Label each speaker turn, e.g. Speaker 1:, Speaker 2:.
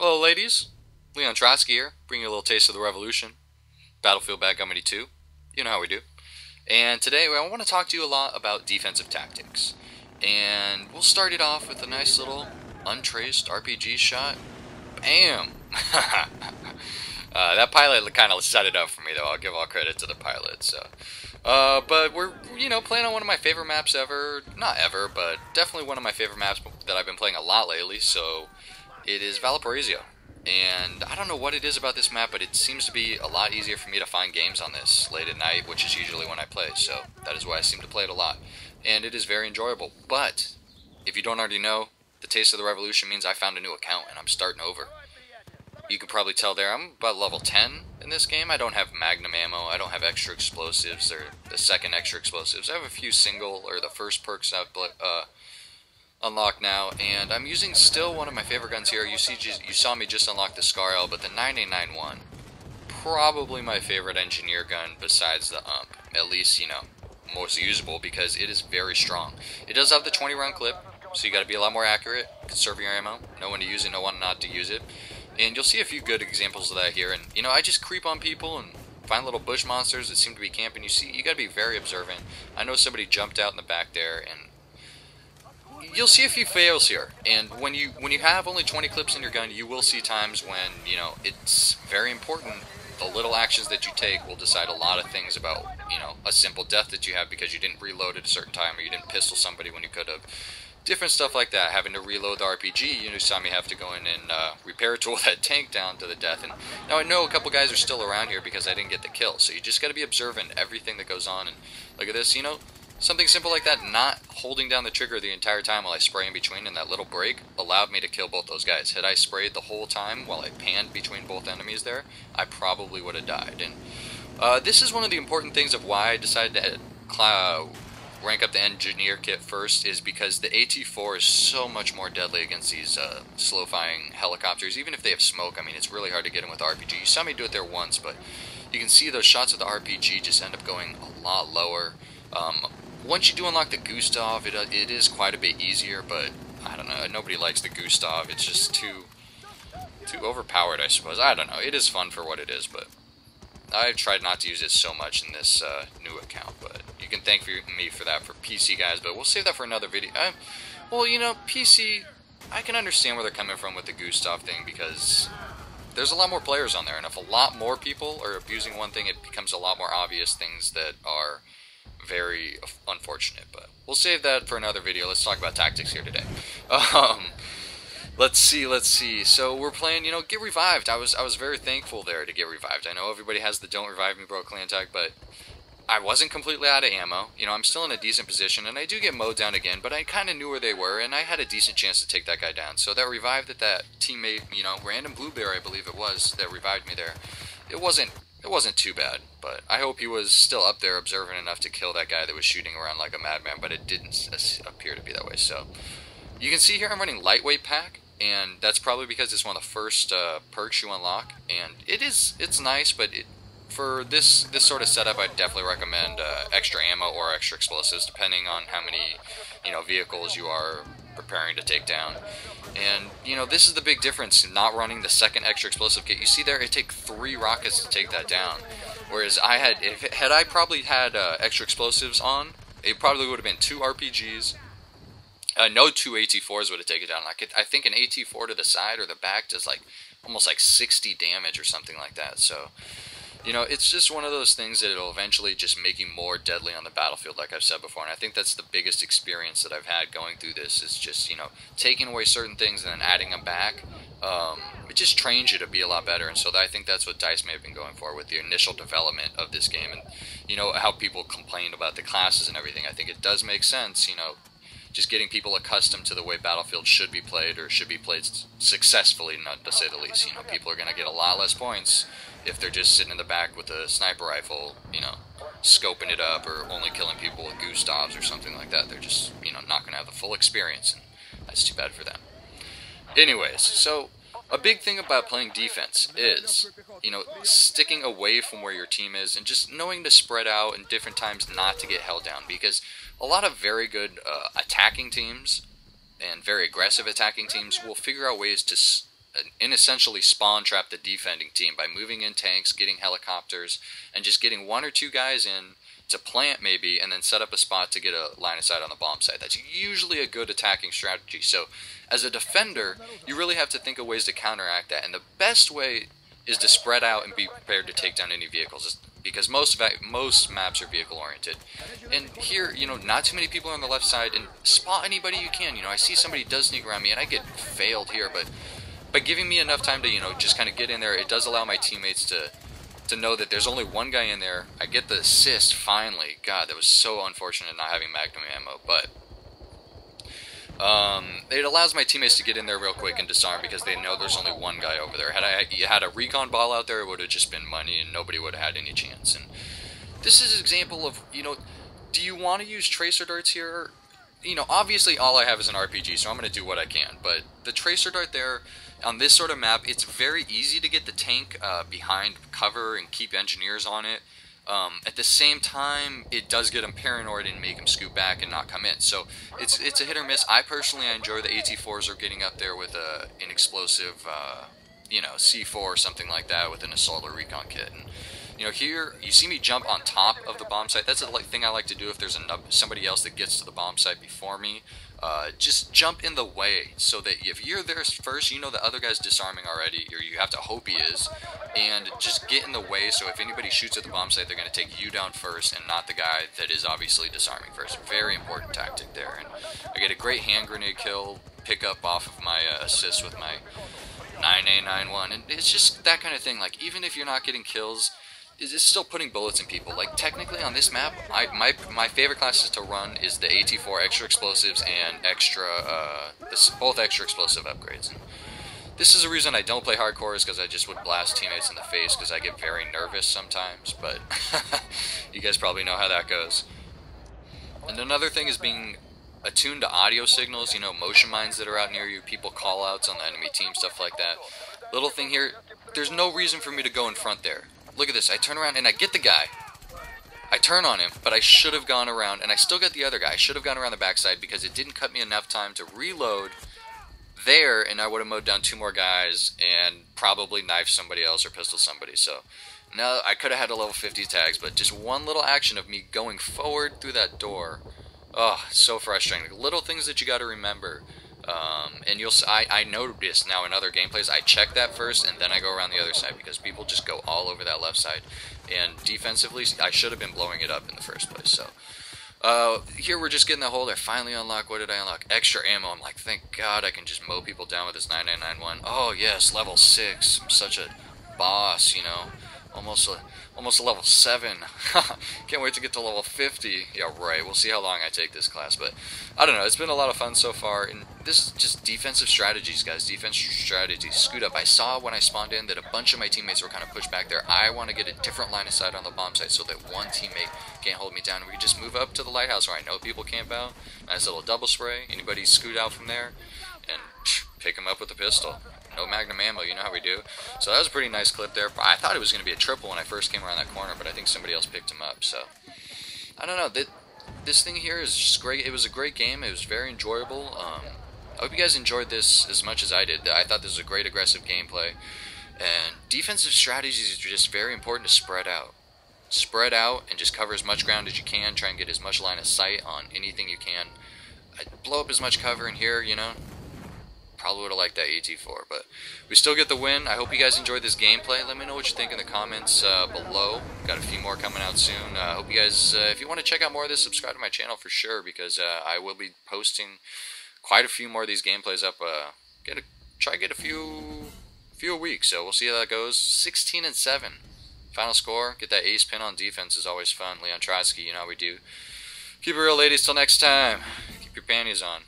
Speaker 1: Hello, ladies. Leon Trotsky here, bringing you a little taste of the revolution. Battlefield Backgammon 2. You know how we do. And today I want to talk to you a lot about defensive tactics. And we'll start it off with a nice little untraced RPG shot. Bam! That pilot kind of set it up for me, though. I'll give all credit to the pilot. But we're, playing on one of my favorite maps ever. Not ever, but definitely one of my favorite maps that I've been playing a lot lately. So it is Valapariso. And I don't know what it is about this map, but it seems to be a lot easier for me to find games on this late at night, which is usually when I play. So that is why I seem to play it a lot. And it is very enjoyable. But if you don't already know, the Taste of the Revolution means I found a new account and I'm starting over. You can probably tell there I'm about level 10 in this game. I don't have magnum ammo, I don't have extra explosives or the second extra explosives. I have a few single or the first perks I've unlocked now, and I'm using still one of my favorite guns here. You saw me just unlock the Scar-L, but the 9891, probably my favorite engineer gun besides the UMP. At least, most usable because it is very strong. It does have the 20 round clip, so you got to be a lot more accurate, conserve your ammo, know when to use it, know when not to use it. And you'll see a few good examples of that here. And I just creep on people and find little bush monsters that seem to be camping. You got to be very observant. I know somebody jumped out in the back there, and you'll see a few fails here. And when you have only 20 clips in your gun, you will see times when it's very important. The little actions that you take will decide a lot of things about a simple death that you have because you didn't reload at a certain time or you didn't pistol somebody when you could have. Different stuff like that, having to reload the RPG. You saw me have to go in and repair tool that tank down to the death. And now I know a couple guys are still around here because I didn't get the kill. So you just got to be observant everything that goes on. And look at this, something simple like that, not holding down the trigger the entire time while I spray in between, and that little break allowed me to kill both those guys. Had I sprayed the whole time while I panned between both enemies there, I probably would have died. And this is one of the important things of why I decided to rank up the engineer kit first, is because the AT-4 is so much more deadly against these slow-firing helicopters. Even if they have smoke, I mean, it's really hard to get them with the RPG. You saw me do it there once, but you can see those shots with the RPG just end up going a lot lower. Once you do unlock the Gustav, it is quite a bit easier, but I don't know, nobody likes the Gustav. It's just too overpowered, I suppose. I don't know, it is fun for what it is, but I've tried not to use it so much in this new account, but you can thank me for that for PC guys, but we'll save that for another video. Well, PC, I can understand where they're coming from with the Gustav thing, because there's a lot more players on there, and if a lot more people are abusing one thing, it becomes a lot more obvious things that are very unfortunate, but we'll save that for another video. Let's talk about tactics here today. Let's see. So we're playing, Get Revived. I was very thankful there to get revived. I know everybody has the Don't Revive Me Bro clan tag, but I wasn't completely out of ammo. I'm still in a decent position, and I do get mowed down again, but I kind of knew where they were, and I had a decent chance to take that guy down. So that revive that teammate, Random Blueberry, I believe it was, that revived me there, it wasn't too bad, but I hope he was still up there observant enough to kill that guy that was shooting around like a madman, but it didn't appear to be that way. So you can see here I'm running Lightweight Pack, and that's probably because it's one of the first perks you unlock, and it's nice, but for this sort of setup, I'd definitely recommend extra ammo or extra explosives, depending on how many vehicles you are preparing to take down. And this is the big difference in not running the second extra explosive kit. You see there, it takes 3 rockets to take that down, whereas had I probably had extra explosives on, it probably would have been 2 RPGs. No 2 AT-4s would have taken it down. I think an AT-4 to the side or the back does almost 60 damage or something like that. So it's just one of those things that it'll eventually just make you more deadly on the battlefield, like I've said before. And I think that's the biggest experience that I've had going through this, is just, taking away certain things and then adding them back. It just trains you to be a lot better. And so I think that's what DICE may have been going for with the initial development of this game. And, how people complained about the classes and everything. I think it does make sense, just getting people accustomed to the way Battlefield should be played, or should be played successfully, not to say the least. People are going to get a lot less points if they're just sitting in the back with a sniper rifle, scoping it up, or only killing people with Gustavs or something like that. They're just, not going to have the full experience, and that's too bad for them. Anyways, so a big thing about playing defense is, sticking away from where your team is and just knowing to spread out in different times not to get held down, because a lot of very good attacking teams and very aggressive attacking teams will figure out ways to essentially spawn trap the defending team by moving in tanks, getting helicopters, and just getting 1 or 2 guys in to plant maybe, and then set up a spot to get a line of sight on the bomb site. That's usually a good attacking strategy. So as a defender, you really have to think of ways to counteract that, and the best way is to spread out and be prepared to take down any vehicles, because most maps are vehicle oriented. And here, not too many people on the left side, and spot anybody you can. I see somebody does sneak around me, and I get failed here, but by giving me enough time to, just kind of get in there, it does allow my teammates to know that there's only one guy in there. I get the assist finally. God, that was so unfortunate not having magnum ammo, but it allows my teammates to get in there real quick and disarm, because they know there's only one guy over there. Had I had a recon ball out there, it would have just been money and nobody would have had any chance. And this is an example of, do you want to use tracer darts here? Obviously all I have is an RPG, so I'm going to do what I can, but the tracer dart there, on this sort of map, it's very easy to get the tank behind cover and keep engineers on it. At the same time, it does get them paranoid and make them scoot back and not come in. So it's a hit or miss. I personally enjoy the AT4s are getting up there with an explosive, C4 or something like that with an assault or recon kit. And here you see me jump on top of the bomb site. That's a thing I like to do if there's somebody else that gets to the bomb site before me. Just jump in the way, so that if you're there first, the other guy's disarming already, or you have to hope he is, and just get in the way, so if anybody shoots at the bomb site, they're going to take you down first, and not the guy that is obviously disarming first. Very important tactic there, and I get a great hand grenade kill, pick up off of my assist with my 9A91, and it's just that kind of thing. Like, even if you're not getting kills, is still putting bullets in people. Like, technically on this map, my favorite classes to run is the AT4 extra explosives and both extra explosive upgrades. And this is the reason I don't play hardcore, is because I just would blast teammates in the face, because I get very nervous sometimes, but you guys probably know how that goes. And another thing is being attuned to audio signals, motion mines that are out near you, people call outs on the enemy team, stuff like that. Little thing here, there's no reason for me to go in front there. Look at this, I turn around and I get the guy. I turn on him, but I should have gone around, and I still got the other guy. I should have gone around the backside, because it didn't cut me enough time to reload there, and I would have mowed down 2 more guys and probably knifed somebody else or pistol somebody. So now I could have had a level 50 tags, but just one little action of me going forward through that door, oh, so frustrating. Little things that you got to remember. And I noticed now in other gameplays, I check that first and then I go around the other side, because people just go all over that left side. And defensively, I should have been blowing it up in the first place. So here we're just getting the hole. I finally unlock. What did I unlock? Extra ammo. I'm like, thank God I can just mow people down with this 9.91. Oh yes, level 6. I'm such a boss, almost a level 7. Can't wait to get to level 50. Yeah, right. We'll see how long I take this class, but I don't know. It's been a lot of fun so far, and this is just defensive strategies, guys. Defensive strategies. Scoot up. I saw when I spawned in that a bunch of my teammates were kind of pushed back there. I want to get a different line of sight on the bomb site, so that one teammate can't hold me down. We can just move up to the lighthouse where I know people camp out. Nice little double spray. Anybody scoot out from there, and pick them up with a pistol. No magnum ammo, you know how we do. So that was a pretty nice clip there. I thought it was going to be a triple when I first came around that corner, but I think somebody else picked him up. So I don't know. This thing here is just great. It was a great game. It was very enjoyable. I hope you guys enjoyed this as much as I did. I thought this was a great aggressive gameplay. And defensive strategies are just very important to spread out. Spread out and just cover as much ground as you can. Try and get as much line of sight on anything you can. Blow up as much cover in here, Probably would have liked that AT4, but we still get the win. I hope you guys enjoyed this gameplay. Let me know what you think in the comments below. Got a few more coming out soon. I hope you guys, if you want to check out more of this, subscribe to my channel for sure, because I will be posting quite a few more of these gameplays up. Try to get a few a week, so we'll see how that goes. 16-7. Final score. Get that ace pin on defense is always fun. Leon Trotsky, you know how we do. Keep it real, ladies. Till next time. Keep your panties on.